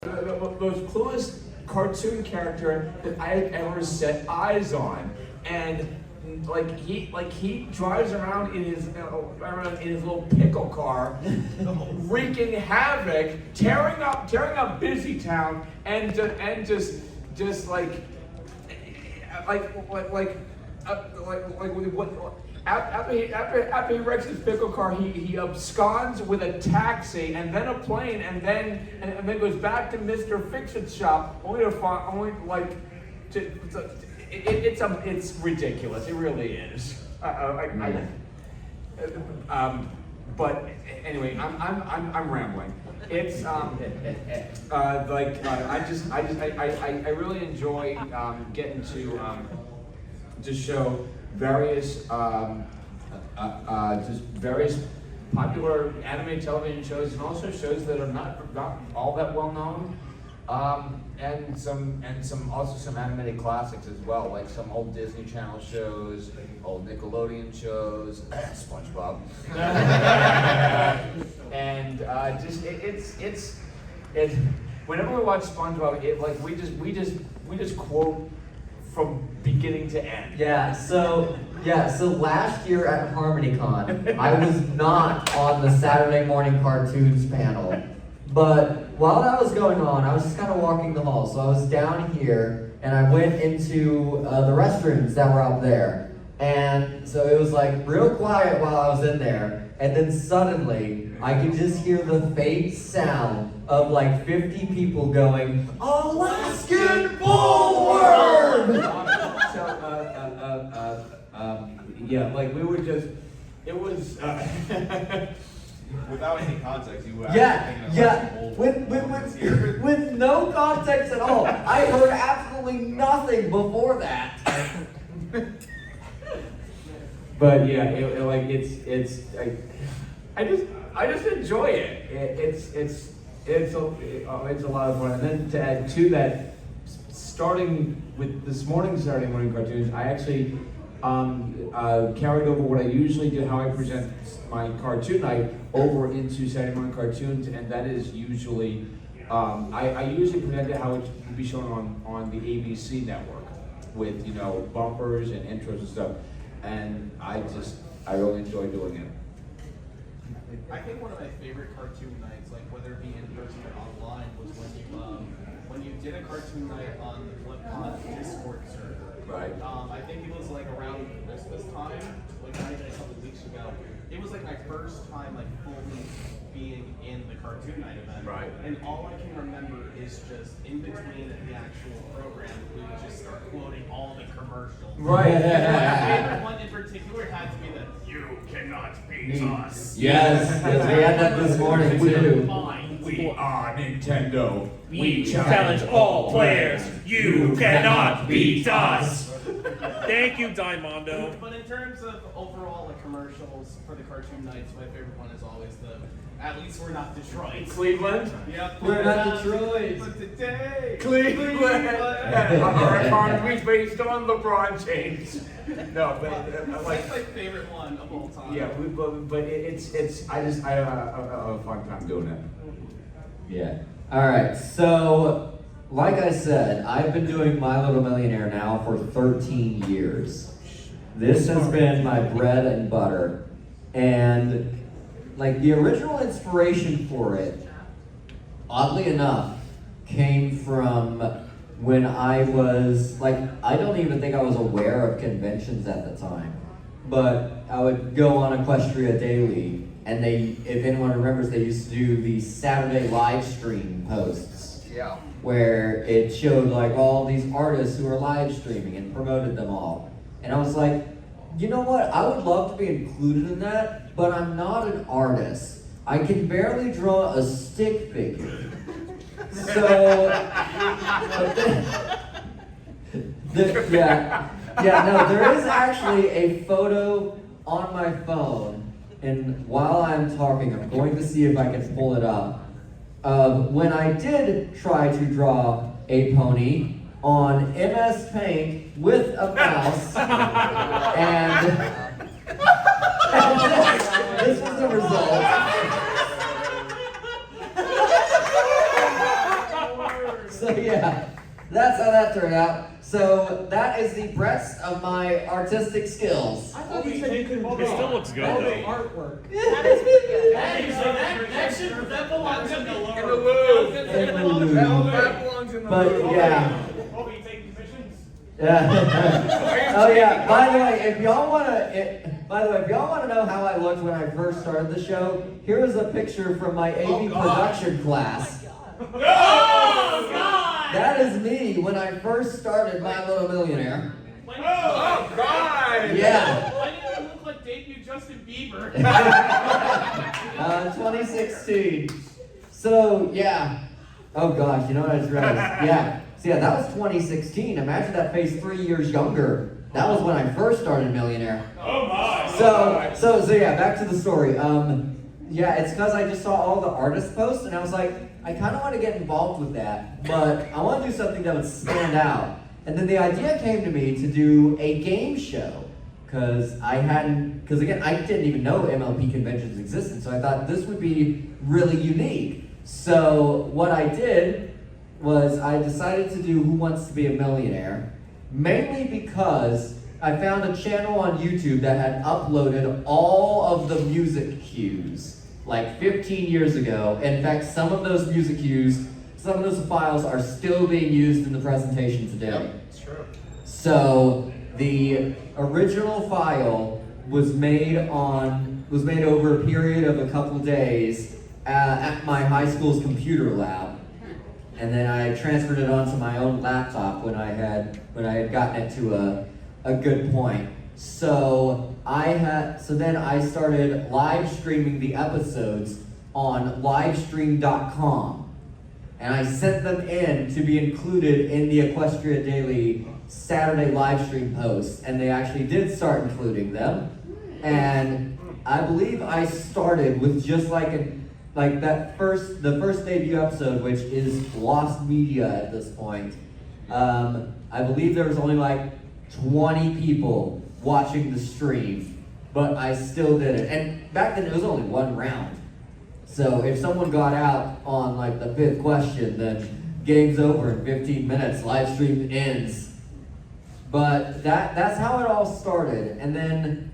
The most coolest cartoon character that I had ever set eyes on, and he drives around in his little pickle car, wreaking havoc, tearing up Busy Town, and just after he wrecks his pickle car, he absconds with a taxi and then a plane, and then goes back to Mr. Fix-It shop it's ridiculous. It really is. But anyway, I'm rambling. It's I really enjoy getting to show various various popular anime television shows, and also shows that are not all that well known, and some animated classics as well, like some old Disney Channel shows, old Nickelodeon shows, SpongeBob, and it's whenever we watch SpongeBob, we just quote from beginning to end. So last year at HarmonyCon, I was not on the Saturday morning cartoons panel. But while that was going on, I was just kind of walking the hall. So I was down here, and I went into the restrooms that were up there. And so it was like real quiet while I was in there. And then suddenly, I could just hear the faint sound of like 50 people going, "Alaskan bullworm!" We were just, it was, without any context, you were with no context at all. I heard absolutely nothing before that. But yeah, I just enjoy it. It's a lot of fun. And then to add to that, starting with this morning's Saturday morning cartoons, I actually carried over what I usually do, how I present my cartoon night, over into Saturday morning cartoons, and that is usually I usually present it how it would be shown on the ABC network with bumpers and intros and stuff, and I really enjoy doing it. I think one of my favorite cartoon nights, like whether it be in person or online, was when you did a cartoon night on the Flipkart Discord server. Right. I think it was like around Christmas time, like not even a couple weeks ago. It was like my first time like fully being in the cartoon night event. Right. And all I can remember is just in between the actual program, we would just start quoting all the commercials. Right. My favorite one in particular had to be the "You cannot beat us." Yes, we had that this morning too. We are Nintendo. We challenge all players. You cannot beat us. Thank you, Diamondo. But in terms of overall commercials for the cartoon nights, my favorite one is always the "At least we're not Detroit." Cleveland. Yep. We're not Detroit. But today, Cleveland. Our economy's based on LeBron James. No, but that's my favorite one of all time. yeah, but I have a fun time doing it. Yeah. All right. So, like I said, I've been doing My Little Millionaire now for 13 years. This has been my bread and butter. And like the original inspiration for it, oddly enough, came from when I was like, I don't even think I was aware of conventions at the time, but I would go on Equestria Daily, and if anyone remembers, they used to do the Saturday live stream posts. Yeah. Where it showed like all these artists who were live streaming and promoted them all. And I was like, you know what? I would love to be included in that, but I'm not an artist. I can barely draw a stick figure. So, there is actually a photo on my phone, and while I'm talking, I'm going to see if I can pull it up, of when I did try to draw a pony on MS Paint with a mouse, and this was the result. So yeah, that's how that turned out. So that is the breadth of my artistic skills. I thought you said you couldn't It still looks good all the though. artwork. That is pretty good. Hey, so that belongs in the lower. In the loop. In the loop. That belongs in the But loop. yeah. Oh, you take commissions? Yeah. Oh yeah. By the way, if y'all wanna know how I looked when I first started the show, here is a picture from my AV production class. Oh God! That is me when I first started My Little Millionaire. Oh, God! Yeah. Why did you look like debut Justin Bieber? 2016. So yeah. Oh gosh, you know what I just realized? Yeah. So yeah, that was 2016. Imagine that face 3 years younger. That was when I first started Millionaire. Oh my! So yeah, back to the story. Yeah, it's because I just saw all the artist posts and I was like, I kind of want to get involved with that, but I want to do something that would stand out. And then the idea came to me to do a game show because again, I didn't even know MLP conventions existed, so I thought this would be really unique. So what I did was I decided to do Who Wants to Be a Millionaire, mainly because I found a channel on YouTube that had uploaded all of the music cues like 15 years ago. In fact, some of those music cues, some of those files are still being used in the presentation today. It's true. So the original file was made over a period of a couple days at my high school's computer lab. And then I transferred it onto my own laptop when I had gotten it to a good point. So then I started live streaming the episodes on livestream.com. And I sent them in to be included in the Equestria Daily Saturday live stream posts. And they actually did start including them. And I believe I started with just the first debut episode, which is lost media at this point. I believe there was only like 20 people watching the stream, but I still did it. And back then it was only one round. So if someone got out on like the 5th question, then game's over in 15 minutes, live stream ends. But that's how it all started. And then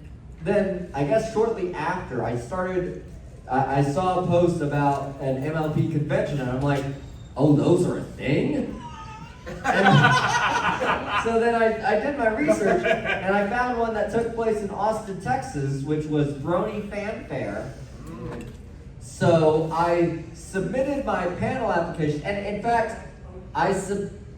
I guess shortly after I saw a post about an MLP convention and I'm like, oh, those are a thing? And so then I did my research and I found one that took place in Austin, Texas, which was Brony Fanfare. So I submitted my panel application, and in fact,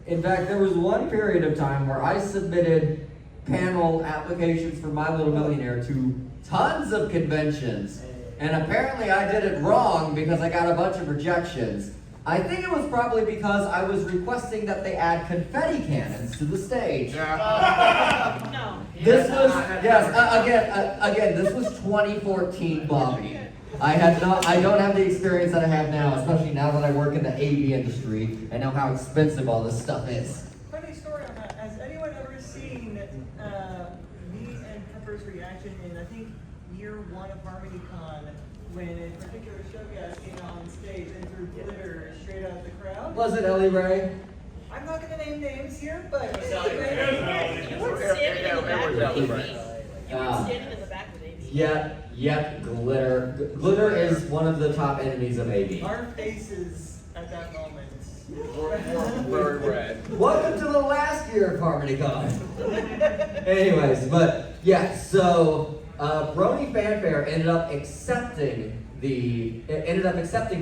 there was one period of time where I submitted panel applications for My Little Millionaire to tons of conventions, and apparently I did it wrong because I got a bunch of rejections. I think it was probably because I was requesting that they add confetti cannons to the stage. No. This was, again, this was 2014, Bobby. I don't have the experience that I have now, especially now that I work in the AV industry and know how expensive all this stuff is. Funny story on that. Has anyone ever seen me and Pepper's reaction in, I think, year 1 of HarmonyCon, when a particular show guest came on stage and threw glitter straight out of the crowd? Was it Ellie Ray? I'm not going to name names here, but You were standing in the back with Amy. You were standing in the back with Amy. Yep, glitter. Glitter is one of the top enemies of AV. our faces at that moment. Very red. Welcome to the last year of HarmonyCon. Anyways, but yeah, so Brony Fanfare ended up accepting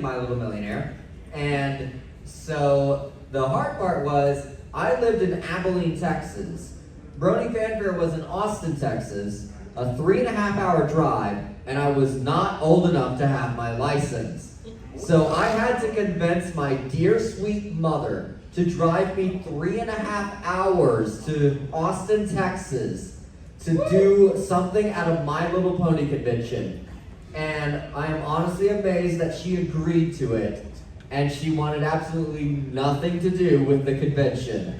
My Little Millionaire, and so the hard part was I lived in Abilene, Texas. Brony Fanfare was in Austin, Texas, a 3.5-hour drive, and I was not old enough to have my license. So I had to convince my dear sweet mother to drive me 3.5 hours to Austin, Texas to do something at a My Little Pony convention. And I am honestly amazed that she agreed to it. And she wanted absolutely nothing to do with the convention.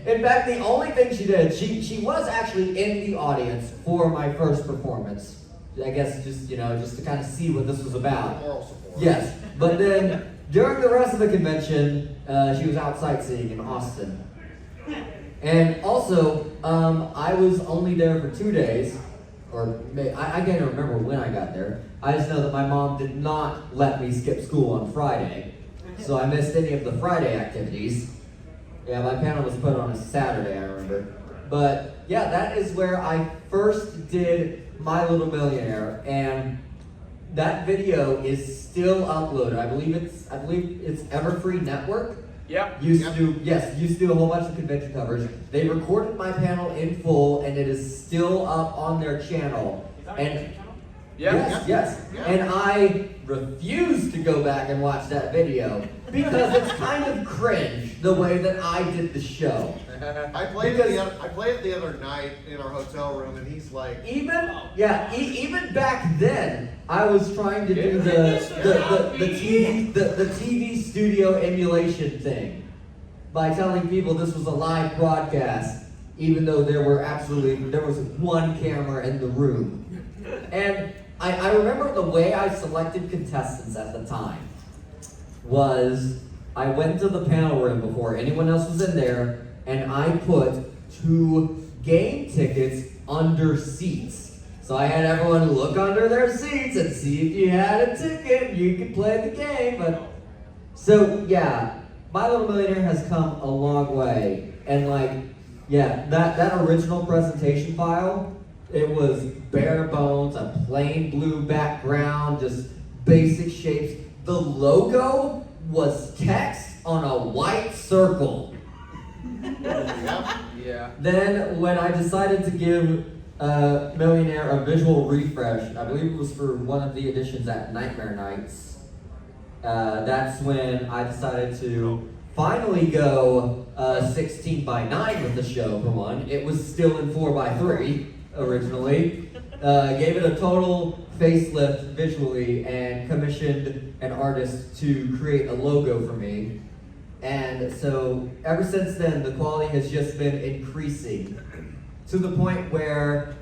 In fact, the only thing she did, she was actually in the audience for my first performance. I guess just to kind of see what this was about. Moral support. Yes, but then during the rest of the convention, she was out sightseeing in Austin. And also, I was only there for 2 days, or I can't even remember when I got there. I just know that my mom did not let me skip school on Friday, so I missed any of the Friday activities. Yeah, my panel was put on a Saturday, I remember. But yeah, that is where I first did My Little Millionaire, and that video is still uploaded. I believe it's Everfree Network. Yep. Used to do a whole bunch of convention covers. They recorded my panel in full, and it is still up on their channel. And yes. And I refuse to go back and watch that video because it's kind of cringe the way that I did the show. I played it the other night in our hotel room, and he's like, Even back then, I was trying to do the TV studio emulation thing by telling people this was a live broadcast, even though there was one camera in the room. And I remember the way I selected contestants at the time was I went to the panel room before anyone else was in there, and I put 2 game tickets under seats. So I had everyone look under their seats and see if you had a ticket, you could play the game. But so yeah, My Little Millionaire has come a long way. And that original presentation file, it was bare bones, a plain blue background, just basic shapes. The logo was text on a white circle. Yeah. Then when I decided to give Millionaire a visual refresh, I believe it was for one of the editions at Nightmare Nights, that's when I decided to finally go 16 by 9 with the show for one. It was still in 4 by 3 originally. Gave it a total facelift visually and commissioned an artist to create a logo for me. And so ever since then, the quality has just been increasing to the point where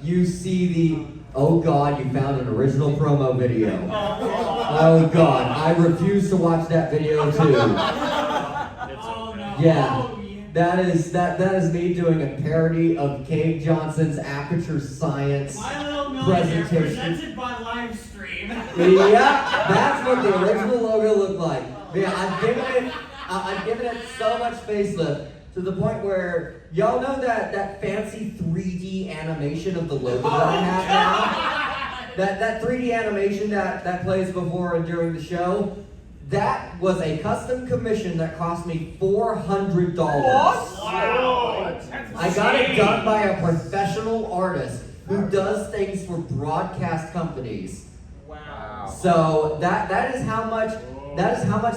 you see the, oh God, you found an original promo video. Oh God, I refuse to watch that video too. Yeah, that is me doing a parody of Cave Johnson's Aperture Science My Little Millionaire presentation. presented by Livestream. Yeah, that's what the original logo looked like. Yeah, I've given it so much facelift to the point where y'all know that fancy 3D animation of the logo that I have now. That 3D animation that plays before and during the show. That was a custom commission that cost me $400. Wow. I got it done by a professional artist who does things for broadcast companies. Wow. So that is how much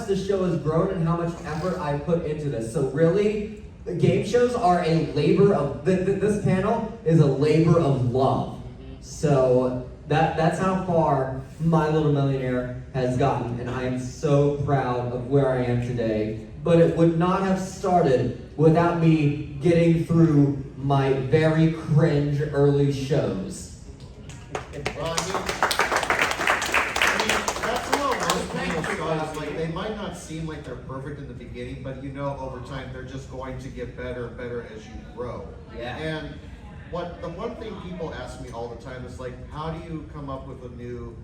the show has grown and how much effort I put into this. So really, the game shows are a labor of this panel is a labor of love. So that's how far My Little Millionaire has gotten, and I am so proud of where I am today. But it would not have started without me getting through my very cringe early shows. well, I mean, that's how most panel shows, like, they might not seem like they're perfect in the beginning, but over time, they're just going to get better and better as you grow. Yeah. And the one thing people ask me all the time is, like, how do you come up with a new,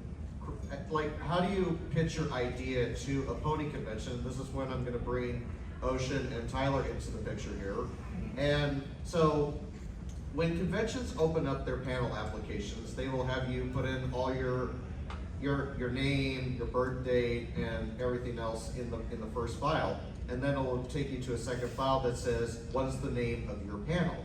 how do you pitch your idea to a pony convention? This is when I'm going to bring Ocean and Tyler into the picture here. And so when conventions open up their panel applications, they will have you put in all your name, your birth date, and everything else in the first file. And then it will take you to a second file that says, what is the name of your panel?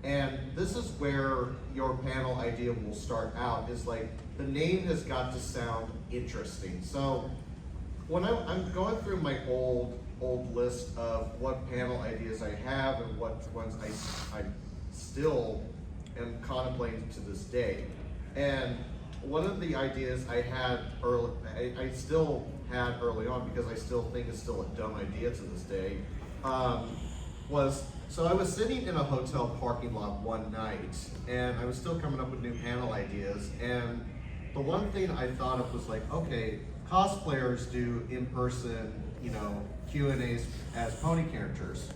And this is where your panel idea will start out, is like, the name has got to sound interesting. So when I'm going through my old list of what panel ideas I have and what ones I still am contemplating to this day. And one of the ideas I had I still had early on, because I still think it's still a dumb idea to this day, so I was sitting in a hotel parking lot one night, and I was still coming up with new panel ideas, and the one thing I thought of was like, okay, cosplayers do in-person, Q&As as pony characters.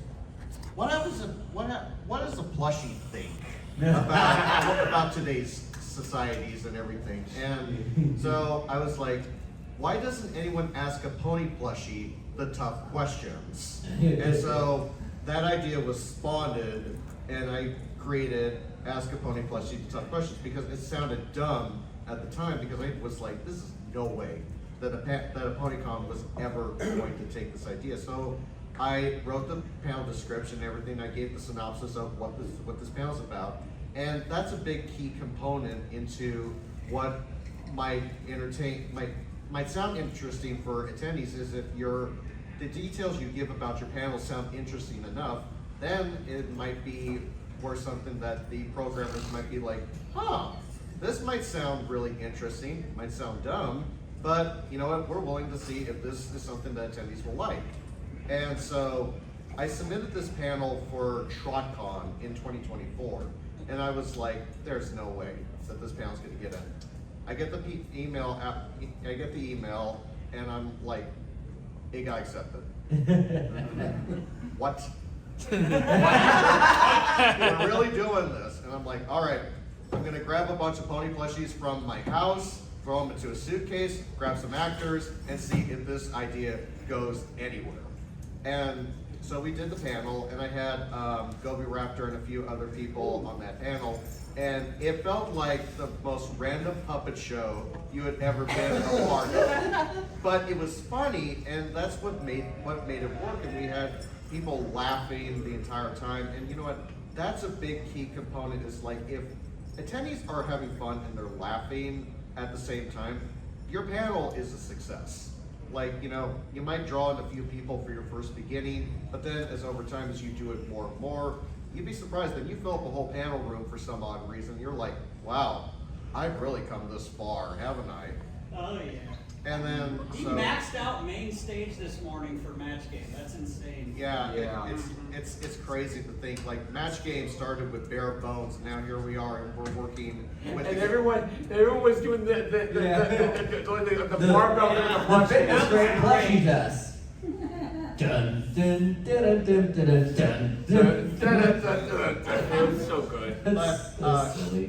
What does a plushie think about today's societies and everything? And so I was like, why doesn't anyone ask a pony plushie the tough questions? And so that idea was spawned, and I created Ask a Pony Plushie the Tough Questions because it sounded dumb at the time, because I was like, this is no way that a PonyCon was ever going to take this idea. So I wrote the panel description and everything. I gave the synopsis of what this panel's about, and that's a big key component into what might sound interesting for attendees. Is if the details you give about your panel sound interesting enough, then it might be worth something that the programmers might be like, huh, this might sound really interesting, might sound dumb, but you know what, we're willing to see if this is something that attendees will like. And so I submitted this panel for TrotCon in 2024, and I was like, there's no way that this panel's gonna get in. I get the email, and I'm like, it got accepted. What? We're really doing this? And I'm like, all right, I'm gonna grab a bunch of pony plushies from my house, throw them into a suitcase, grab some actors, and see if this idea goes anywhere. And so we did the panel, and I had Gobi Raptor and a few other people on that panel, and it felt like the most random puppet show you had ever been a part of. But it was funny, and that's what made it work. And we had people laughing the entire time. And you know what? That's a big key component. Is like, if attendees are having fun and they're laughing at the same time, your panel is a success. Like, you might draw in a few people for your first beginning, but then as over time, as you do it more and more, you'd be surprised that you fill up a whole panel room for some odd reason. You're like, wow, I've really come this far, haven't I? Oh, yeah. And then, He so, maxed out main stage this morning for match game. That's insane. yeah, it's crazy to think, like, match game started with bare bones, and now here we are, and we're working with And everyone was doing the barbell and the The fitness grade plushie test. Dun dun dun dun dun dun dun dun. It was so good.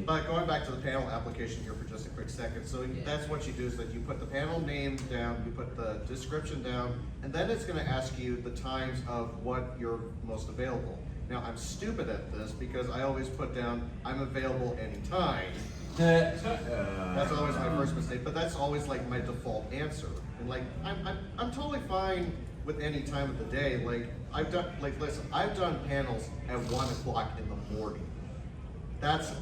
But going back to the panel application here for just a quick second, so that's what you do, is that you put the panel name down, you put the description down, and then it's gonna ask you the times of what you're most available. Now, I'm stupid at this because I always put down, I'm available anytime. That's always my first mistake, but that's always like my default answer. And like, I'm totally fine with any time of the day. Like, I've done panels at 1 o'clock in the morning. That's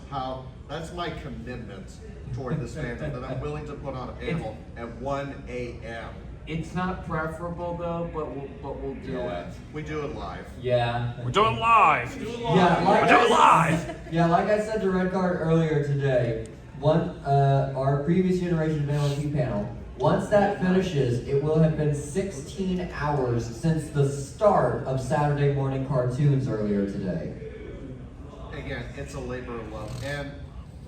my commitment toward this fandom, that I'm willing to put on a panel at 1 a.m. It's not preferable though, but we'll do it. We do it live. Yeah. We're doing live. Yeah, We're doing live. Yeah, like I said to Red Card earlier today, our previous generation MLP panel, once that finishes, it will have been 16 hours since the start of Saturday morning cartoons earlier today. Again, it's a labor of love. And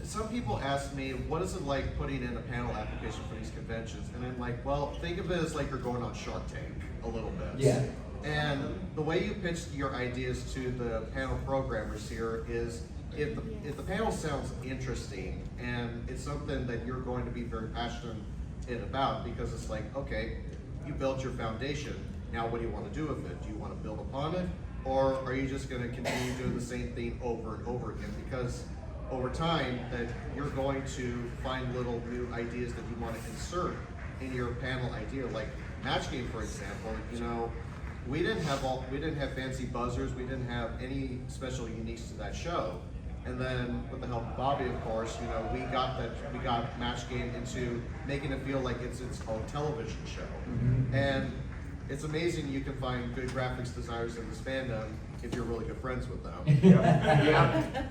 some people ask me, what is it like putting in a panel application for these conventions? And I'm like, well, think of it as like you're going on Shark Tank a little bit. Yeah. And the way you pitch your ideas to the panel programmers here is, if the panel sounds interesting and it's something that you're going to be very passionate about, because it's like, okay, you built your foundation, now what do you want to do with it? Do you want to build upon it, or are you just going to continue doing the same thing over and over again? Because over time, that you're going to find little new ideas that you want to insert in your panel idea. Like match game, for example, we didn't have fancy buzzers, we didn't have any special uniques to that show. And then with the help of Bobby, of course, we got match game into making it feel like it's its own television show. Mm-hmm. And it's amazing you can find good graphics designers in this fandom if you're really good friends with them.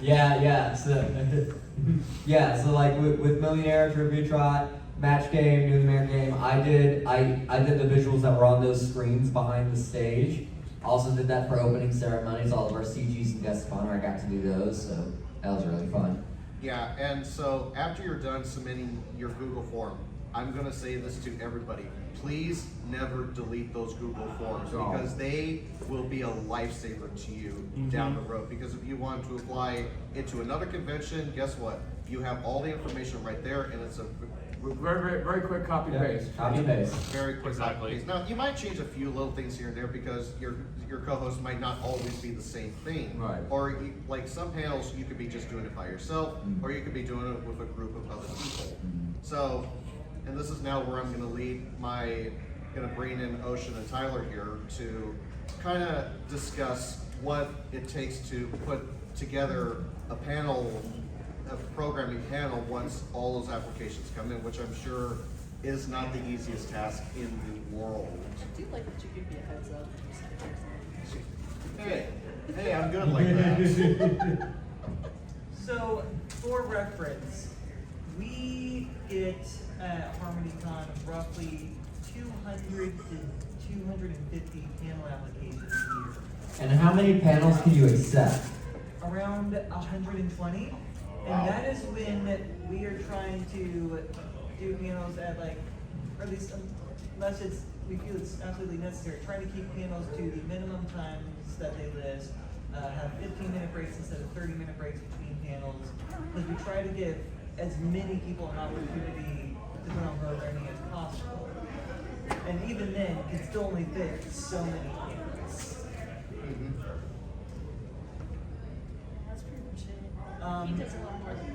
Yeah. So like with Millionaire, Trivia Trot, Match Game, New Mayor Game, I did the visuals that were on those screens behind the stage. Also did that for opening ceremonies. All of our CGs and guest of honor, I got to do those, so that was really fun. Yeah, and so after you're done submitting your Google form, I'm gonna say this to everybody. Please never delete those Google Forms because they will be a lifesaver to you down the road. Because if you want to apply into another convention, guess what? You have all the information right there, and it's a Very quick copy paste. Copy paste. very quick Exactly. copy. Now, you might change a few little things here and there because your co-host might not always be the same thing. Right. Or like some panels, you could be just doing it by yourself, or you could be doing it with a group of other people. So, and this is now where I'm gonna gonna bring in Ocean and Tyler here to kind of discuss what it takes to put together a programming panel once all those applications come in, which I'm sure is not the easiest task in the world. I do like that you give me a heads up. Hey, I'm good like that. So, for reference, we get at HarmonyCon roughly 200 to 250 panel applications a year. And how many panels can you accept? Around 120. Wow. And that is when we are trying to do panels at like, or at least unless we feel it's absolutely necessary, trying to keep panels to the minimum times that they list, have 15-minute breaks instead of 30-minute breaks between panels, because we try to give as many people an opportunity to put on programming as possible. And even then, it can still only fit so many panels. That's pretty much it. Um, He does a lot more than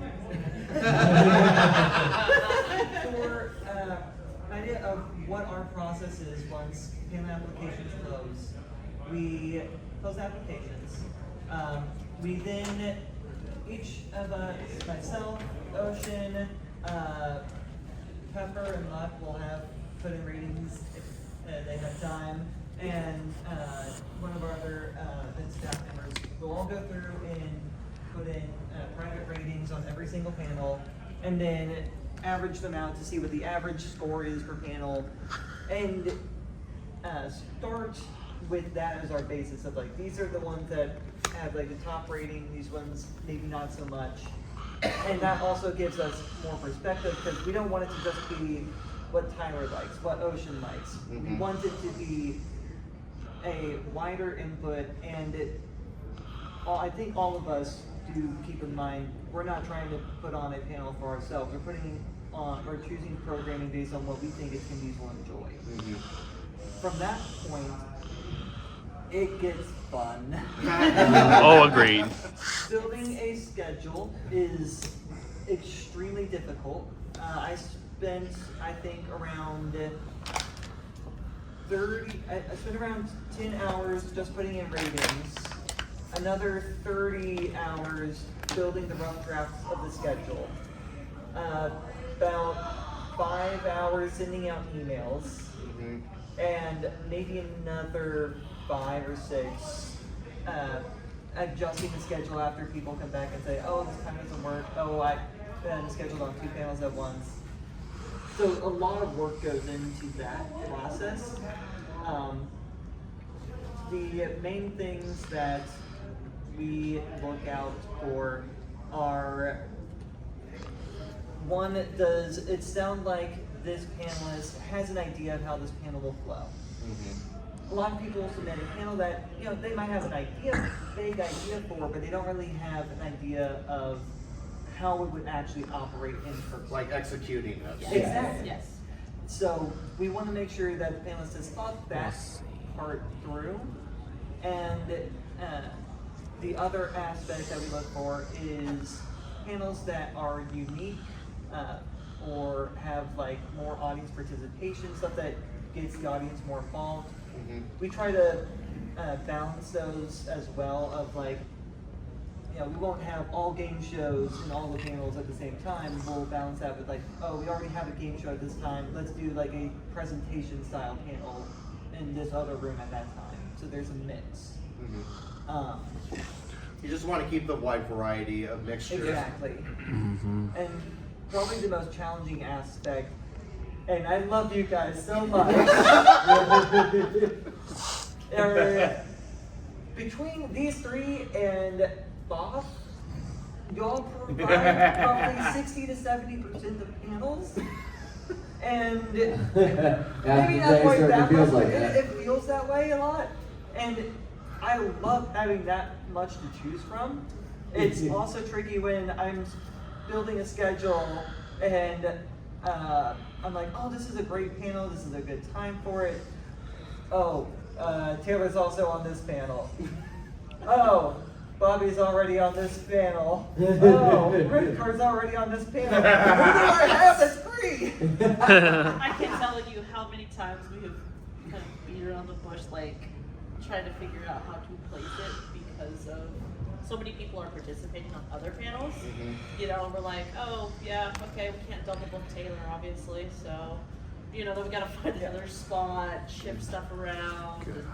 For an idea of what our process is once panel applications close, we close applications. We then, each of us, myself, Ocean, Pepper, and Luck will have put in ratings if they have time, and one of our other staff members will all go through and put in private ratings on every single panel, and then average them out to see what the average score is per panel, and start with that as our basis of like, these are the ones that have like the top rating, these ones maybe not so much. And that also gives us more perspective because we don't want it to just be what Tyler likes, what Ocean likes. We want it to be a wider input, and I think all of us do keep in mind, we're not trying to put on a panel for ourselves. We're choosing programming based on what we think its communities will enjoy. From that point, it gets fun. Oh, agreed. Building a schedule is extremely difficult. I spent, I think, around I spent around 10 hours just putting in ratings, another 30 hours building the rough drafts of the schedule, about 5 hours sending out emails, and maybe another 5 or 6 adjusting the schedule after people come back and say, oh, this time doesn't work, oh, I scheduled on 2 panels at once. So a lot of work goes into that process. The main things that we look out for are, one, does it sound like this panelist has an idea of how this panel will flow? A lot of people submit a panel that, they might have an idea, vague idea for, but they don't really have an idea of how it would actually operate in person. Like executing it. Yes. Exactly. Yes. So we want to make sure that the panelist has thought that part through. And the other aspect that we look for is panels that are unique or have like more audience participation, stuff that gets the audience more involved. We try to balance those as well of like, we won't have all game shows and all the panels at the same time. We'll balance that with like, oh, we already have a game show at this time. Let's do like a presentation style panel in this other room at that time. So there's a mix. You just want to keep the wide variety of mixture. Exactly. And probably the most challenging aspect, and I love you guys so much. Between these three and Bob, y'all provide probably 60 to 70% of panels. And After maybe the not day quite certainly that feels much, like but that. it feels that way a lot. And I love having that much to choose from. It's also tricky when I'm building a schedule and I'm like, oh, this is a great panel, this is a good time for it. Oh, Taylor's also on this panel. Oh, Bobby's already on this panel. Oh, Ridcar's already on this panel. Who do I have that's free? I can't tell you how many times we have kind of beat around the bush, like trying to figure out how to place it because of so many people are participating on other panels. You know, we're like, oh yeah, okay, we can't double book Taylor, obviously, so you know, then we gotta find another spot, shift stuff around, and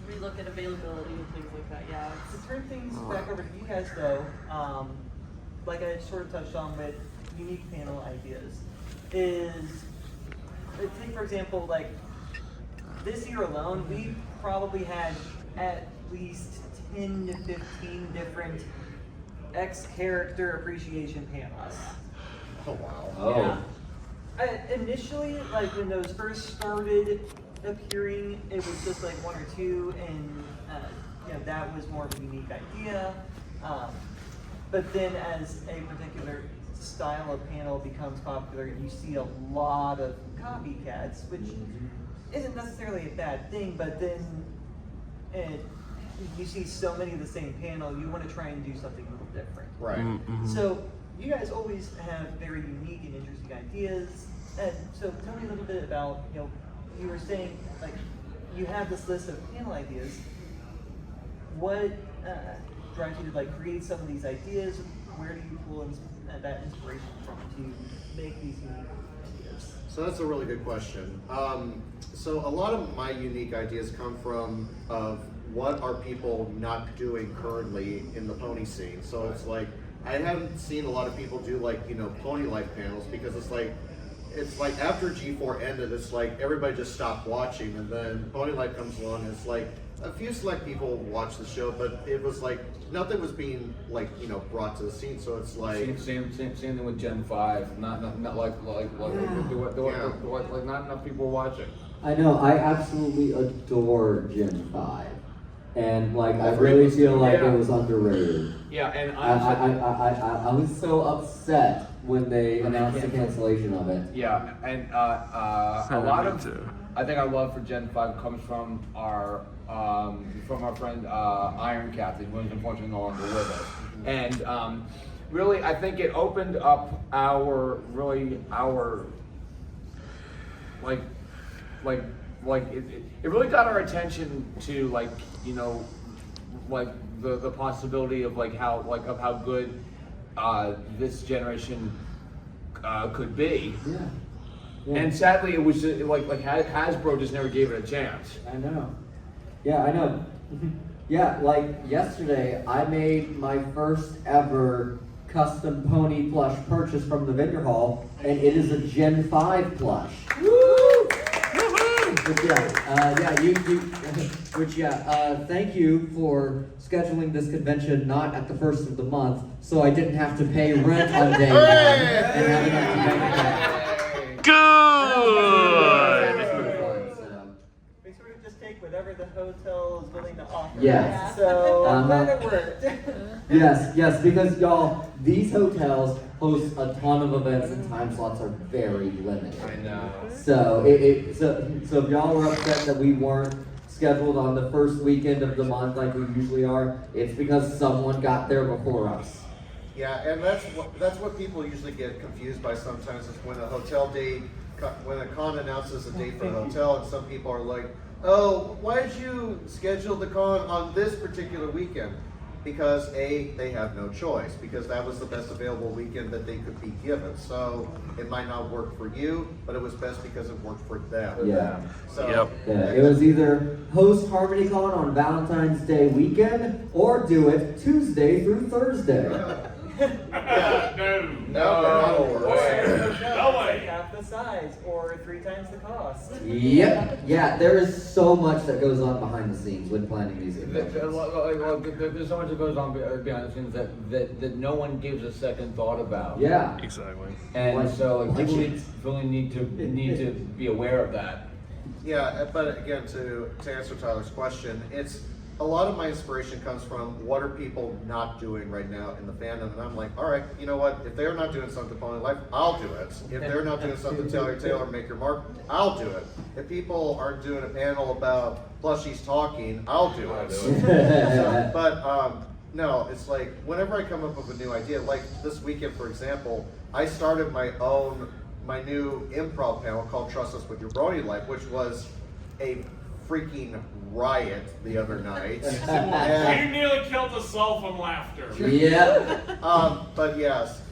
relook at availability and things like that. Yeah. To turn things back over to you guys though, like I sort of touched on with unique panel ideas, is take for example, like this year alone, we probably had at least 10 to 15 different X-character appreciation panels. Oh wow. Oh. Yeah. Initially, like when those first started appearing, it was just like one or two, and you know, that was more of a unique idea. But then as a particular style of panel becomes popular, you see a lot of copycats, which isn't necessarily a bad thing, but then you see so many of the same panel, you want to try and do something a little different. Right. So you guys always have very unique and interesting ideas. And so tell me a little bit about, you know, you were saying like you have this list of panel ideas. What drives you to like create some of these ideas? Where do you pull that inspiration from to make these unique ideas? So that's a really good question. So a lot of my unique ideas come from what are people not doing currently in the pony scene. So it's like, I haven't seen a lot of people do like, you know, pony life panels because it's like after G4 ended, it's like everybody just stopped watching, and then Pony Life comes along and it's like a few select people watch the show, but it was like nothing was being like, you know, brought to the scene. So it's like Same thing with Gen 5. Not like not enough people watching. I know, I absolutely adore Gen 5. And like, I really feel like it was underrated. Yeah, and I was so upset when they announced the cancellation of it. Yeah, and a lot of I think our love for Gen 5 comes from our friend Iron Captain, who is unfortunately no longer with us. And really, I think it opened up our it really got our attention to like, you know, like the possibility of like how good this generation could be. Yeah. And sadly, it was just, like Hasbro just never gave it a chance. I know. Yeah, I know. Yeah, like yesterday, I made my first ever custom pony plush purchase from the vendor hall, and it is a Gen 5 plush. Woo! But thank you for scheduling this convention not at the first of the month, so I didn't have to pay rent on day one and have enough to pay for Good. We sort of just take whatever the hotel is willing to offer. Yes. So I'm glad it worked. Yes, because y'all, these hotels host a ton of events and time slots are very limited. I know. So so if y'all were upset that we weren't scheduled on the first weekend of the month like we usually are, it's because someone got there before us. Yeah, and that's what people usually get confused by sometimes is when a hotel date, when a con announces a date for a hotel, and some people are like, oh, why did you schedule the con on this particular weekend? Because they have no choice, because that was the best available weekend that they could be given. So it might not work for you, but it was best because it worked for them. Yeah. So Yeah, it was either host HarmonyCon on Valentine's Day weekend or do it Tuesday through Thursday. Yeah. No. No. No way. Half the size or 3 times the cost. Yep. Yeah, there is so much that goes on behind the scenes when planning these conventions. There's so much that goes on behind the scenes that no one gives a second thought about. Yeah. Exactly. And Like- so like, people like- really need to be aware of that. Yeah, but again, to answer Tyler's question, it's a lot of my inspiration comes from what are people not doing right now in the fandom, and I'm like, all right, you know what? If they're not doing something Pony Life, I'll do it. If they're not doing something Taylor Make Your Mark, I'll do it. If people aren't doing a panel about plushies talking, I'll do it. So, but no, it's like whenever I come up with a new idea, like this weekend, for example, I started my new improv panel called Trust Us With Your Brony Life, which was a freaking riot the other night. You And, nearly killed us all from laughter. Yeah.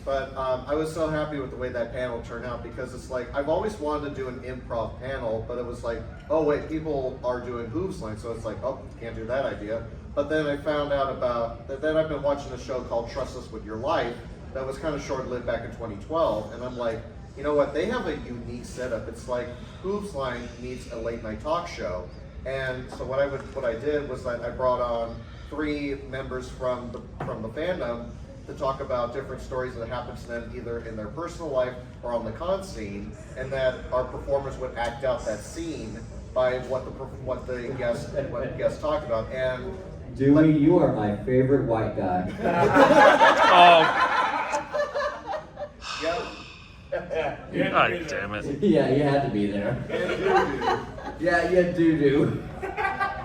but I was so happy with the way that panel turned out because it's like I've always wanted to do an improv panel, but it was like, oh wait, people are doing hooves line, so it's like, oh, can't do that idea. But then I found out about that. Then I've been watching a show called Trust Us With Your Life that was kind of short-lived back in 2012, and I'm like, you know what? They have a unique setup. It's like Hooves Line meets a late night talk show. And so what I did was that I brought on 3 members from the fandom to talk about different stories that happened to them either in their personal life or on the con scene, and that our performers would act out that scene by what the guests talked about. And Dewey, you are my favorite white guy. Yep. God damn it. Yeah, you had to be there. Yeah, you had doo-doo.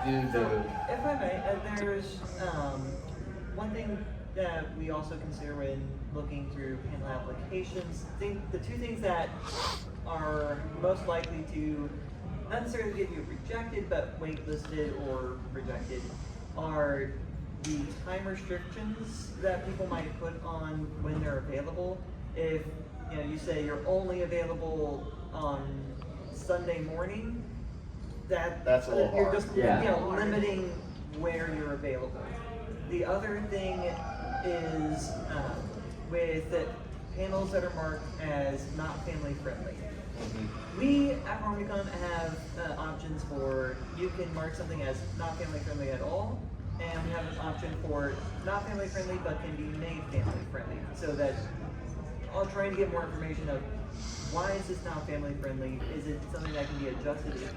If I may, there's one thing that we also consider when looking through panel applications. The 2 things that are most likely to not necessarily get you rejected, but waitlisted or rejected, are the time restrictions that people might put on when they're available. If you say you're only available on Sunday morning, That's a little you're hard. just Yeah. limiting where you're available. The other thing is with panels that are marked as not family friendly. We at HarmonyCon have options for you can mark something as not family friendly at all, and we have an option for not family friendly but can be made family friendly. So that I'll try to get more information of why is this not family friendly? Is it something that can be adjusted if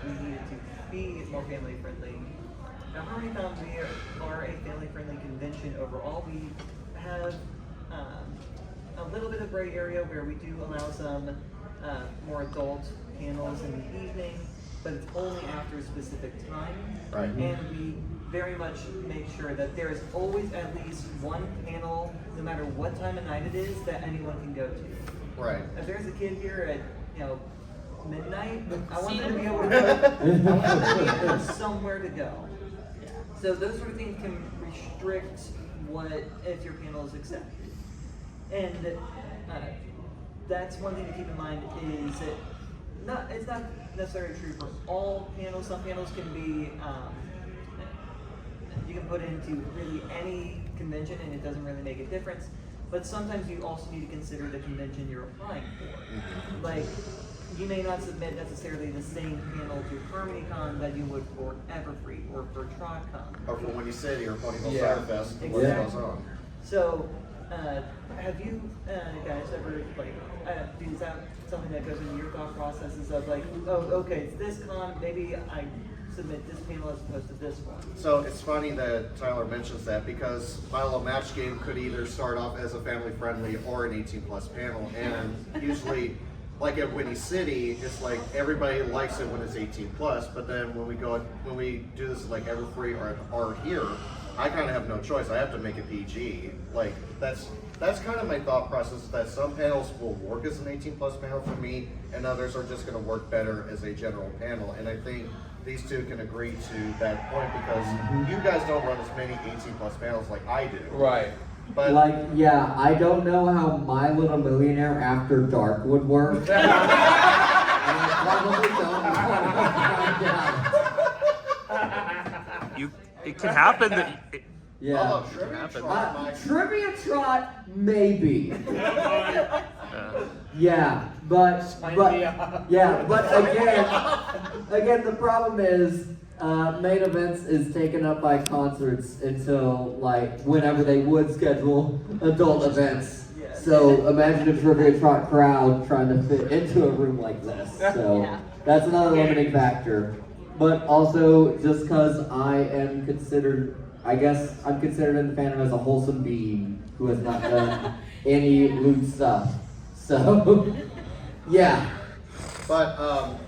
we need it to be more family friendly? At HarmonyCon, we are a family friendly convention overall. We have a little bit of gray area where we do allow some more adult panels in the evening, but it's only after a specific time. Right. And we very much make sure that there is always at least one panel, no matter what time of night it is, that anyone can go to. Right. If there's a kid here at midnight, I want them to be able to go. I want them to have somewhere to go. So those sort of things can restrict if your panel is accepted. And that's one thing to keep in mind is that it's not necessarily true for all panels. Some panels can be you can put into really any convention and it doesn't really make a difference. But sometimes you also need to consider the convention you're applying for. Like, you may not submit necessarily the same panel to HarmonyCon that you would for Everfree or for TrodCon. Or for Windy City or Ponyville Yeah. Firefest, Exactly. what goes on. So, have you guys ever is that something that goes into your thought processes of like, oh, okay, it's this con, maybe I submit this panel as opposed to this one? So it's funny that Tyler mentions that because my little match game could either start off as a family friendly or an 18+ panel, and usually, like at Windy City, it's like everybody likes it when it's 18+, but then when we do this like Everfree or here, I kind of have no choice. I have to make it PG. Like that's kind of my thought process. That some panels will work as an 18+ panel for me, and others are just going to work better as a general panel. And I think these two can agree to that point because you guys don't run as many 18+ panels like I do. Right. But I don't know how My Little Millionaire After Dark would work. And I probably don't want to find out. It can happen that Yeah. Oh, trivia trot, Mike. Trivia trot, maybe. Yeah, but again, the problem is main events is taken up by concerts until like whenever they would schedule adult events. So imagine a trivia trot crowd trying to fit into a room like this. So Yeah. that's another limiting factor. But also just because I am considered, I guess I'm considered in the fandom as a wholesome being who has not done any lewd stuff. So, yeah. But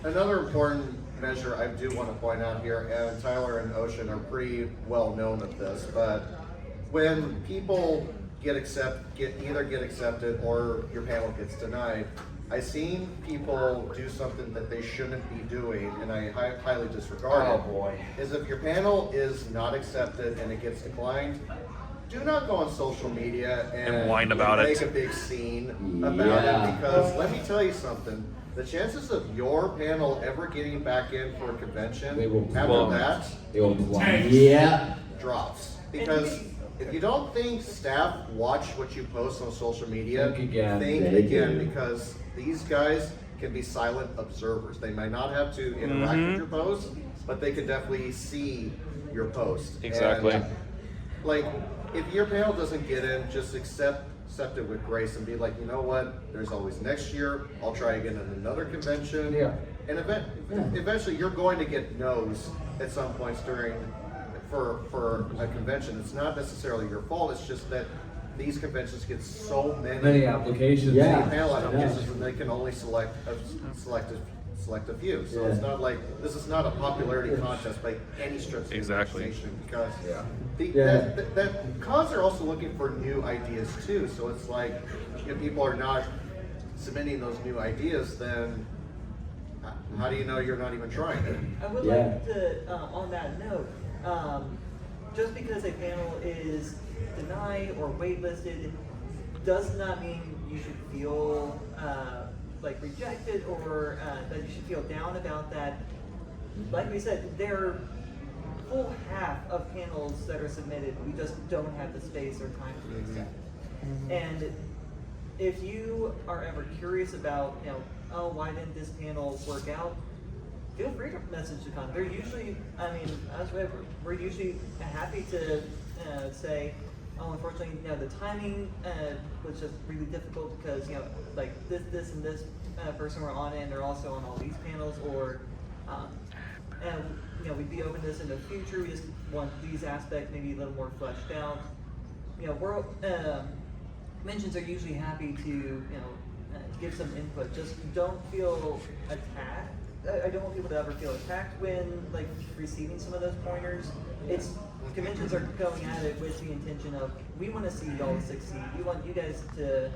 another important measure I do want to point out here, and Tyler and Ocean are pretty well known at this, but when people get accepted or your panel gets denied, I've seen people do something that they shouldn't be doing, and I highly disregard it. Oh boy. Is if your panel is not accepted and it gets declined, do not go on social media and whine about it. make a big scene about Yeah. it, because let me tell you something. The chances of your panel ever getting back in for a convention They will after plummet. that They will plummet. Yeah. drops. Because if you don't think staff watch what you post on social media, Think again. think They again, do. because these guys can be silent observers. They might not have to interact with your post, but they can definitely see your post. Exactly. And, like, if your panel doesn't get in, just accept it with grace and be like, you know what, there's always next year, I'll try again at another convention. Yeah. And eventually you're going to get no's at some points for a convention. It's not necessarily your fault, it's just that these conventions get so Many applications. Yeah. panel applications and they can only select a few. So it's Yeah. not like, this is not a popularity contest by any stretch of the Exactly. imagination, because Yeah. that cons are also looking for new ideas too. So it's like, if people are not submitting those new ideas, then how do you know you're not even trying it? I would Yeah. like to, on that note, just because a panel is denied or waitlisted does not mean you should feel like rejected or that you should feel down about that. Like we said, there are full half of panels that are submitted, we just don't have the space or time to accept. And if you are ever curious about, oh, why didn't this panel work out? Feel free to message the con. They're usually, we're usually happy to say, oh, unfortunately, the timing was just really difficult because, like this and this person were on it and they're also on all these panels, or, and, we'd be open to this in the future. We just want these aspects maybe a little more fleshed out. Conventions are usually happy to, give some input. Just don't feel attacked. I don't want people to ever feel attacked when like receiving some of those pointers. Conventions are going at it with the intention of, we want to see y'all succeed. We want you guys to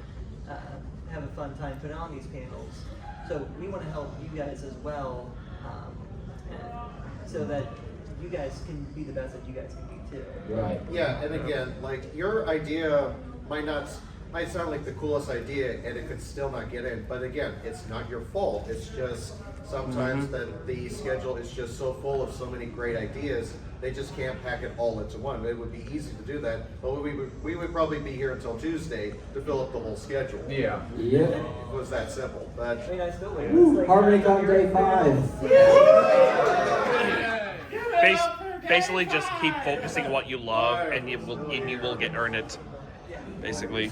have a fun time putting on these panels. So we want to help you guys as well, so that you guys can be the best that you guys can be too. Right. Yeah, and again, like, your idea might sound like the coolest idea and it could still not get in, but again, it's not your fault. It's just sometimes that the schedule is just so full of so many great ideas, they just can't pack it all into one. It would be easy to do that, but we would probably be here until Tuesday to fill up the whole schedule. Yeah. Yeah. It was that simple, but I mean, I still would. Woo, It's like, HarmonyCon Day 5. Basically, just keep focusing what you love, and you will earn it. Basically.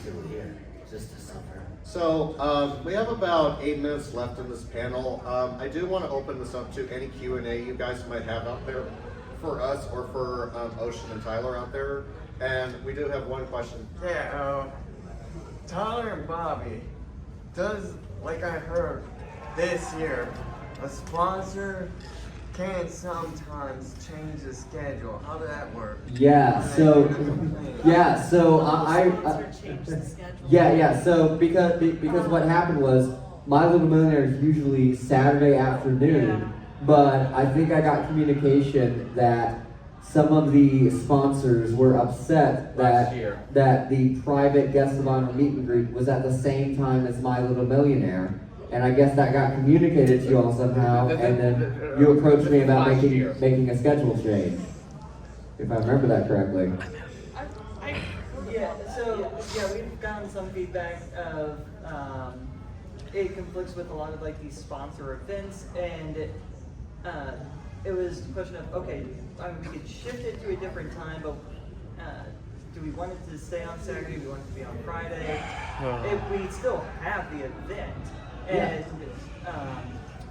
so we have about 8 minutes left in this panel. I do want to open this up to any Q&A you guys might have out there for us or for Ocean and Tyler out there. And we do have one question. Yeah, Tyler and Bobby, does, like I heard this year, a sponsor can sometimes change the schedule. How does that work? Yeah. So So because what happened was My Little Millionaire is usually Saturday afternoon, but I think I got communication that some of the sponsors were upset that the private guest of honor meet and greet was at the same time as My Little Millionaire. And I guess that got communicated to you all somehow, and then you approached me about making a schedule change, if I remember that correctly. I Yeah, so, yeah, we've gotten some feedback of, it conflicts with a lot of like these sponsor events, and it was a question of, okay, we could shift it to a different time, but do we want it to stay on Saturday? Do we want it to be on Friday? If we still have the event, and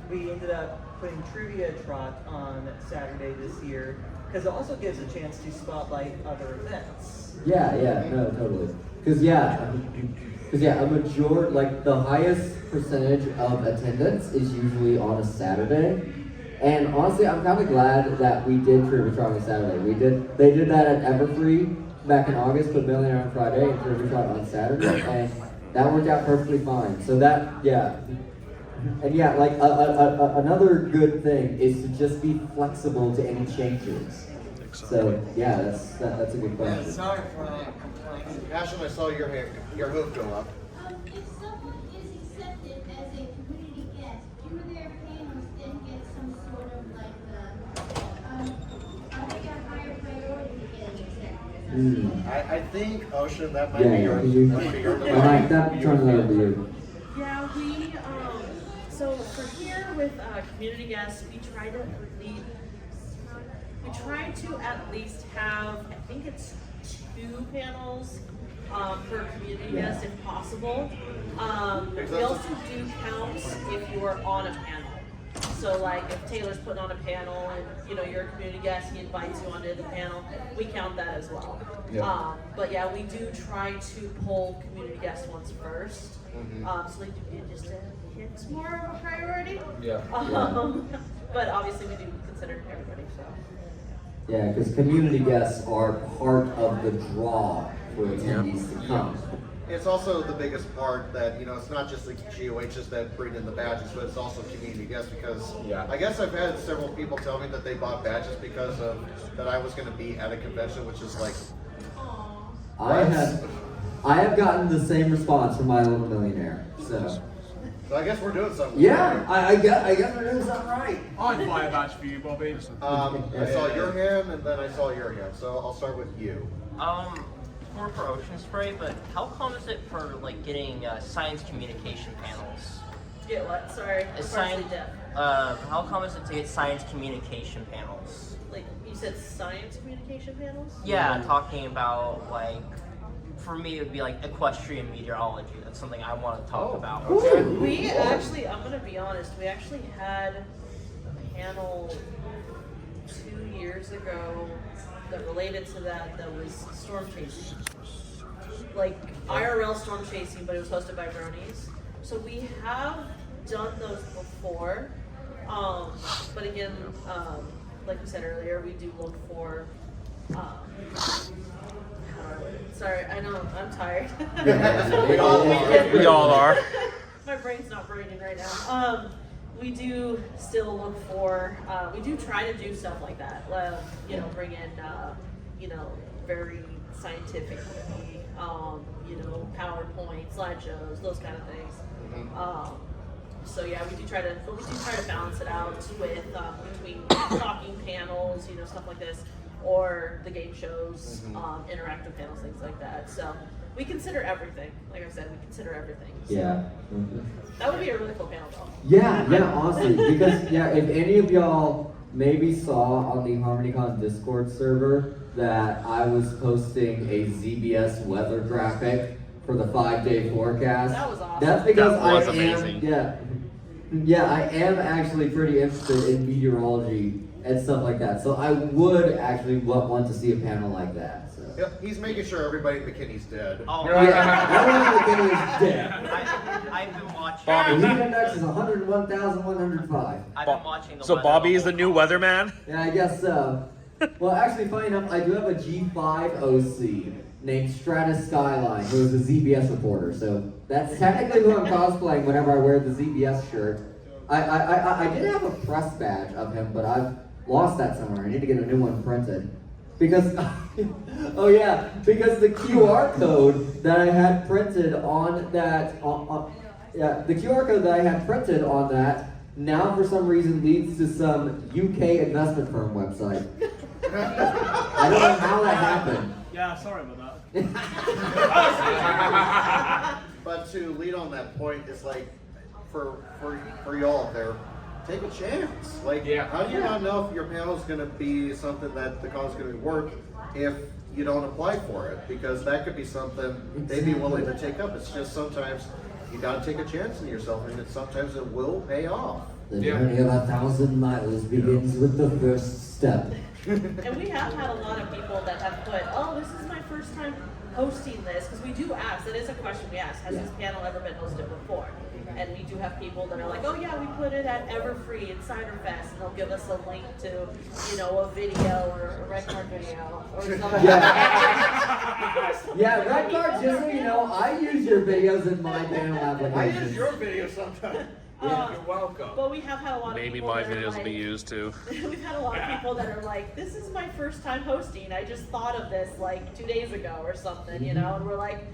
we ended up putting Trivia Trot on Saturday this year, because it also gives a chance to spotlight other events. Yeah, no, totally. Because a majority, like the highest percentage of attendance is usually on a Saturday. And honestly, I'm kind of glad that we did Trivia Trot on Saturday. They did that at Everfree back in August, put Millionaire on Friday and Trivia Trot on Saturday, and that worked out perfectly fine. So that, yeah. And yeah, like another good thing is to just be flexible to any changes. So yeah, that's a good question. Sorry for complaining. Ashton, I saw your hoop go up. If someone is accepted as a community guest, do their panels then get some sort of like, are they a higher priority to getting accepted? I think, Ocean, that might Yeah, be your. Alright, that turns that over to you. Yeah, so for here with community guests, we try to at least have, I think it's 2 panels per community guest if possible. We also do counts if you are on a panel. So like if Taylor's putting on a panel and you're a community guest, he invites you onto the panel, we count that as well. Yeah. But yeah, we do try to pull community guest ones first. So they do get just a hint more of a priority. Yeah. But obviously we do consider everybody, so. Yeah, because community guests are part of the draw for attendees to come. It's also the biggest part that, it's not just the GOHs that bring in the badges, but it's also community guests because I guess I've had several people tell me that they bought badges because of that I was going to be at a convention, which is like, I have gotten the same response from My Little Millionaire, so I guess we're doing something. yeah, I guess we're doing something right. I'd buy a badge for you, Bobby. I saw your hand and then I saw your hand, so I'll start with you. More for Ocean Spray, but how common is it for like getting science communication panels? Get what? Sorry. How common is it to get science communication panels? Like you said, science communication panels? Yeah, talking about like, for me it would be like equestrian meteorology. That's something I want to talk about. We actually, I'm gonna be honest, we actually had a panel 2 years ago that related to that was storm chasing. Like IRL storm chasing, but it was hosted by bronies. So we have done those before. But again, like we said earlier, we do look for sorry, I know, I'm tired. We all are. My brain's not braining right now. We do still look for, we do try to do stuff like that. Bring in, very scientifically, PowerPoint, slideshows, those kind of things. So yeah, we do try to balance it out with between talking panels, stuff like this, or the game shows, interactive panels, things like that. So we consider everything. Like I said, we consider everything. So Yeah. that would be a really cool panel though. Yeah, honestly, because if any of y'all maybe saw on the HarmonyCon Discord server that I was posting a ZBS weather graphic for the 5-day forecast. That was awesome. That's because That was I amazing. I am actually pretty interested in meteorology and stuff like that. So I would actually want to see a panel like that. So. Yep, he's making sure everybody in McKinney's dead. Oh, Yeah, everyone is dead. I've been watching. The heat index is 101,105. I've been watching the So weather Bobby is whole the new time. weatherman? Yeah, I guess so. Well, actually, funny enough, I do have a G5 OC named Stratus Skyline, who is a ZBS reporter. So that's technically who I'm cosplaying whenever I wear the ZBS shirt. I did have a press badge of him, but I've lost that somewhere. I need to get a new one printed. Because, because the QR code that I had printed on that, the QR code that I had printed on that now for some reason leads to some UK investment firm website. I don't know how that happened. Yeah, sorry about But to lead on that point, it's like for y'all out there, take a chance. Like, how do you not know if your panel is going to be something that the call is going to work if you don't apply for it? Because that could be something they'd be willing to take up. It's just sometimes you got to take a chance in yourself, and sometimes it will pay off. The journey of 1,000 miles begins with the first step. And we have had a lot of people that have put, oh, this is my first time hosting this, because we do ask, that is a question we ask, has this panel ever been hosted before? And we do have people that are like, oh yeah, we put it at Everfree and Ciderfest, and they'll give us a link to, you know, a video or a red card video or something. Yeah, Red Card, just so you know, I use your videos in my panel applications. I use your video sometimes. You're welcome. But we have had a lot of Maybe people my that are videos will like, be used too. we've had a lot of people that are like, this is my first time hosting. I just thought of this like 2 days ago or something, you know, and we're like,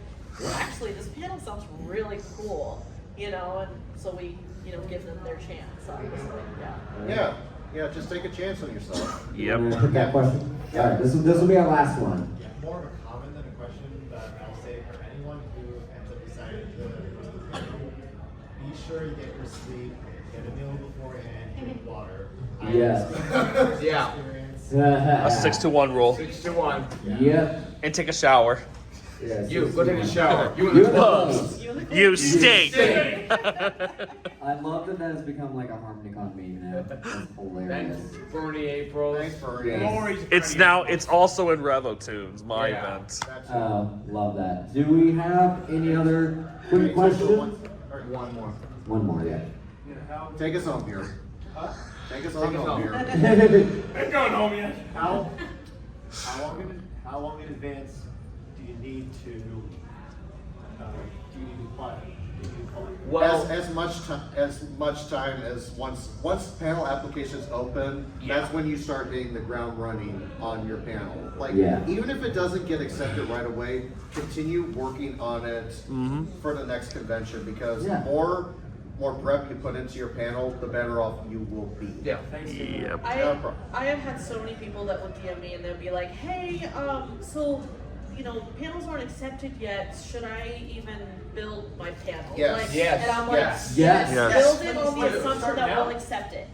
well, actually, this panel sounds really cool, you know, and so we, you know, give them their chance, obviously, Yeah, just take a chance on yourself. Yep. Pick that question. All right, this will be our last one. Yeah, more of a comment than a question, but I'll say for anyone who ends up deciding to host the panel, be sure you get your sleep, get a meal beforehand, drink water. Yeah. A 6-to-1 rule. 6-to-1. Yep. And take a shower. Yes. You, go take a shower. You You and the clothes. You stink. I love that has become like a HarmonyCon meme now. That's hilarious. Thanks, Bernie April. Thanks, Bernie. It's also in RevoTunes, my Yeah. event. Oh, love that. Do we have any other quick questions? One more. One more, yeah. Take us home here. Take us on Take us home home. here. Ain't going home yet. How long in advance do you need to apply? Well, as much time as once panel applications open, that's when you start hitting the ground running on your panel. Like, even if it doesn't get accepted right away, continue working on it for the next convention, because more prep you put into your panel, the better off you will be. Yep. I have had so many people that would DM me and they'll be like, hey, so, you know, panels aren't accepted yet. Should I even build my panel? Yes. Like, Yes. And I'm like, Yes. build it on the Yes. assumption Start that now. we'll accept it.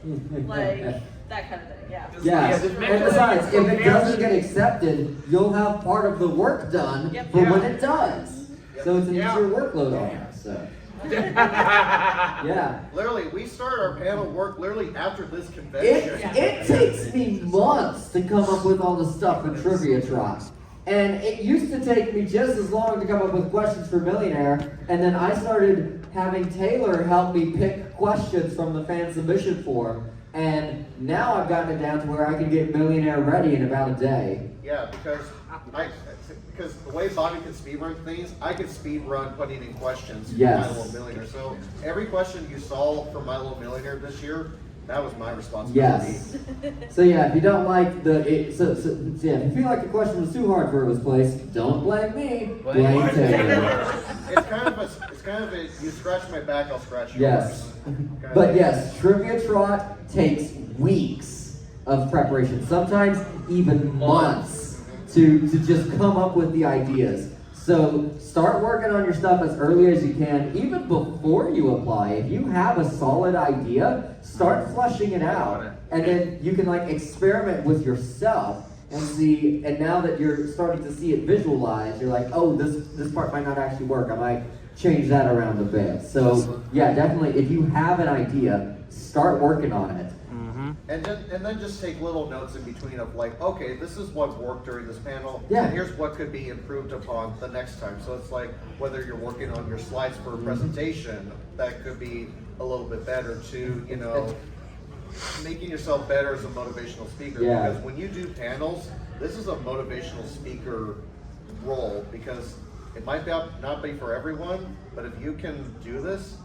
Like, that kind of thing, yeah. Yes, and besides, if it doesn't get accepted, you'll have part of the work done for when it does. So it's an easier workload on us, so. Yeah. Literally, we start our panel work literally after this convention. It takes me months to come up with all the stuff for Trivia Trot. And it used to take me just as long to come up with questions for Millionaire, and then I started having Taylor help me pick questions from the fan submission form, and now I've gotten it down to where I can get Millionaire ready in about a day. Yeah, because the way Bobby can speedrun things, I can speedrun putting in questions for Yes. My Little Millionaire. So every question you saw for My Little Millionaire this year, that was my responsibility. Yes. So yeah, if you don't like if you feel like the question was too hard for it was placed, don't blame me. Blame Taylor. It's kind of a you scratch my back, I'll scratch yours. Yes. But yes, Trivia Trot takes weeks of preparation, sometimes even months to just come up with the ideas. So start working on your stuff as early as you can, even before you apply. If you have a solid idea, start fleshing it out. And then you can like experiment with yourself and see, and now that you're starting to see it visualized, you're like, oh, this part might not actually work. I might change that around a bit. So yeah, definitely, if you have an idea, start working on it. And then just take little notes in between of like, okay, this is what worked during this panel, Yeah. and here's what could be improved upon the next time. So it's like, whether you're working on your slides for a presentation, that could be a little bit better to, you know, making yourself better as a motivational speaker. Yeah. Because when you do panels, this is a motivational speaker role, because it might not be for everyone, but if you can do this,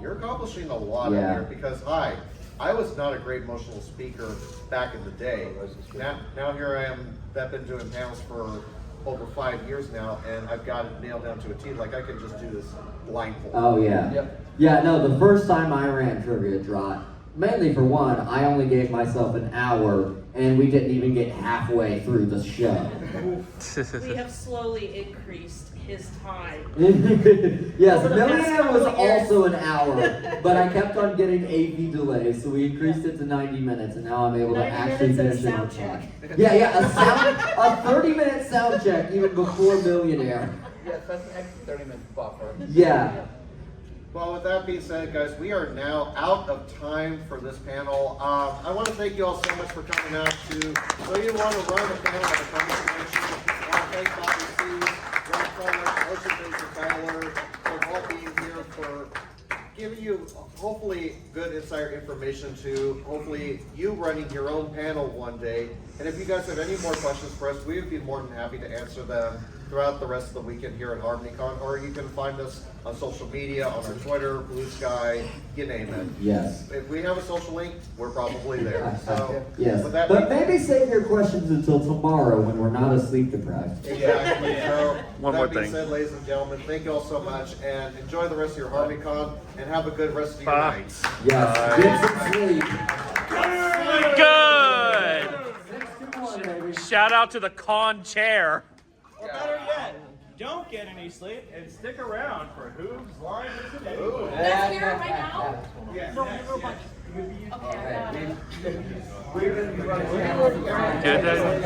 you're accomplishing a lot in here. Because I was not a great emotional speaker back in the day. Now here I am, I've been doing panels for over 5 years now, and I've got it nailed down to a T. Like, I could just do this blindfold. Oh yeah. Yeah, no, the first time I ran Trivia Trot, mainly for one, I only gave myself an hour, and we didn't even get halfway through the show. We have slowly increased his time. Yes, Over the past Millionaire was couple years. also an hour, but I kept on getting AV delays, so we increased it to 90 minutes, and now I'm able to 90 actually minutes finish and it on sound time. Yeah, a 30-minute sound check even before Millionaire. Yes, that's an extra 30-minute buffer. Yeah. Well, with that being said, guys, we are now out of time for this panel. I want to thank you all so much for coming out to, so you want to run a panel at the Convention Convention. I want to thank Bobby Seas, Ron Fuller, Ocean Basin Tyler, for all being here, for giving you hopefully good insider information to hopefully you running your own panel one day. And if you guys have any more questions for us, we would be more than happy to answer them throughout the rest of the weekend here at HarmonyCon, or you can find us on social media, on our Twitter, Blue Sky, you name it. Yes. If we have a social link, we're probably there. So, Yes. with that But being- maybe save your questions until tomorrow when we're not as sleep deprived. Exactly. So, One with more that being thing. said, ladies and gentlemen, thank you all so much, and enjoy the rest of your HarmonyCon, and have a good rest of your Bye. night. Yes. Get some sleep. Good. 6 to 1, baby. Shout out to the con chair. Or better yet, don't get any sleep and stick around for Who's Line Is It Anyway? Let's hear it right now. Yes, No, next, no, yes. Okay, I got it. Good.